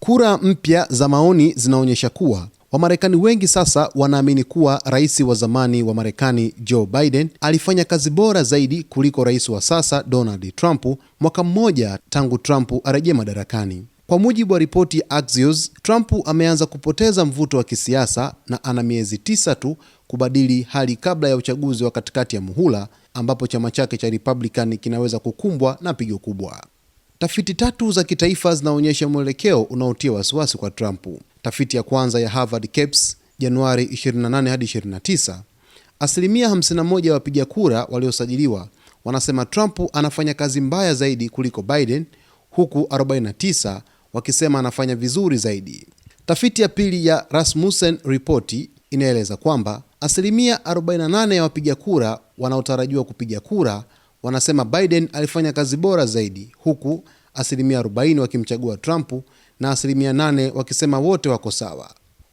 Kura mpya za maoni zinaonyesha kuwa Wamarekani wengi sasa wanaamini kuwa rais wa zamani wa Marekani Joe Biden alifanya kazi bora zaidi kuliko rais wa sasa Donald Trump, mwaka mmoja tangu Trump arejee madarakani. Kwa mujibu wa ripoti ya Axios, Trump ameanza kupoteza mvuto wa kisiasa na ana miezi 9 tu kubadili hali kabla ya uchaguzi wa katikati ya muhula, ambapo chama chake cha Republican kinaweza kukumbwa na pigo kubwa. Tafiti 3 za kitaifa zinaonyesha mwelekeo unaotia wasiwasi kwa Trump. Tafiti ya kwanza ya Harvard Caps Januari 28 hadi 29, asilimia 51 ya wapiga kura waliosajiliwa wanasema Trump anafanya kazi mbaya zaidi kuliko Biden, huku 49 wakisema anafanya vizuri zaidi. Tafiti ya pili ya Rasmussen Report inaeleza kwamba asilimia 48 ya wapiga kura wanaotarajiwa kupiga kura wanasema Biden alifanya kazi bora zaidi, huku asilimia 40 wakimchagua Trump na asilimia 8 wakisema wote wako sawa.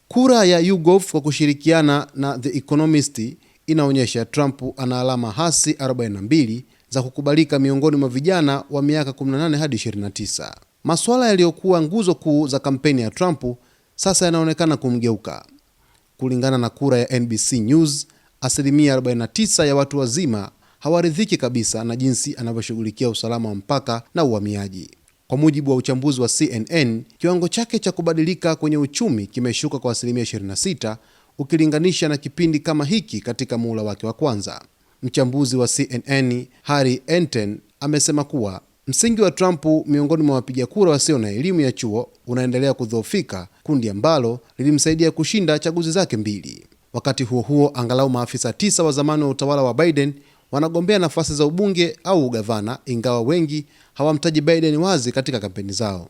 Kura ya YouGov kwa kushirikiana na The Economist inaonyesha Trump ana alama hasi 42 za kukubalika miongoni mwa vijana wa miaka 18 hadi 29. Masuala yaliyokuwa nguzo kuu za kampeni ya Trump sasa yanaonekana kumgeuka. Kulingana na kura ya NBC News, asilimia 49 ya watu wazima hawaridhiki kabisa na jinsi anavyoshughulikia usalama wa mpaka na uhamiaji. Kwa mujibu wa uchambuzi wa CNN, kiwango chake cha kubadilika kwenye uchumi kimeshuka kwa asilimia 26 ukilinganisha na kipindi kama hiki katika muhula wake wa kwanza. Mchambuzi wa CNN Harry Enten amesema kuwa msingi wa Trump miongoni mwa wapiga kura wasio na elimu ya chuo unaendelea kudhoofika, kundi ambalo lilimsaidia kushinda chaguzi zake mbili. Wakati huo huo, angalau maafisa 9 wa zamani wa utawala wa Biden wanagombea nafasi za ubunge au ugavana, ingawa wengi hawamtaji Biden wazi katika kampeni zao.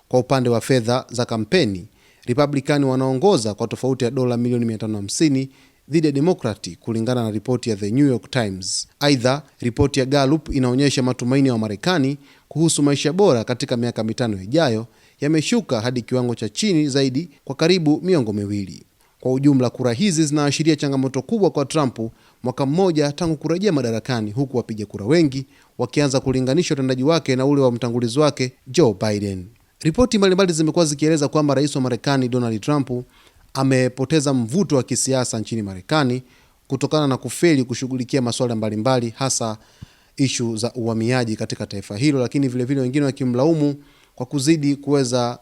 Kwa upande wa fedha za kampeni, Republikani wanaongoza kwa tofauti ya dola milioni 550 dhidi ya Demokrati, kulingana na ripoti ya The New York Times. Aidha, ripoti ya Gallup inaonyesha matumaini ya Wamarekani kuhusu maisha bora katika miaka 5 ijayo yameshuka hadi kiwango cha chini zaidi kwa karibu miongo miwili. Kwa ujumla, kura hizi zinaashiria changamoto kubwa kwa Trump mwaka mmoja tangu kurejea madarakani, huku wapiga kura wengi wakianza kulinganisha utendaji wake na ule wa mtangulizi wake Joe Biden. Ripoti mbalimbali zimekuwa zikieleza kwamba rais wa Marekani Donald Trump amepoteza mvuto wa kisiasa nchini Marekani kutokana na kufeli kushughulikia masuala mbalimbali, hasa ishu za uhamiaji katika taifa hilo, lakini vile wengine wakimlaumu kwa kuzidi kuweza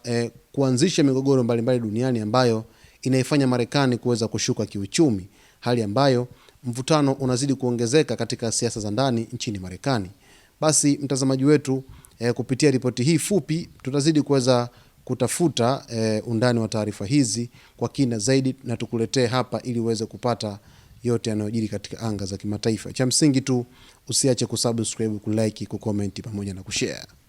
kuanzisha migogoro mbalimbali duniani ambayo inaifanya Marekani kuweza kushuka kiuchumi, hali ambayo mvutano unazidi kuongezeka katika siasa za ndani nchini Marekani. Basi mtazamaji wetu, kupitia ripoti hii fupi tutazidi kuweza kutafuta undani wa taarifa hizi kwa kina zaidi na tukuletee hapa ili uweze kupata yote yanayojiri katika anga za kimataifa. Cha msingi tu usiache kusubscribe, kulike, kucomment pamoja na kushare.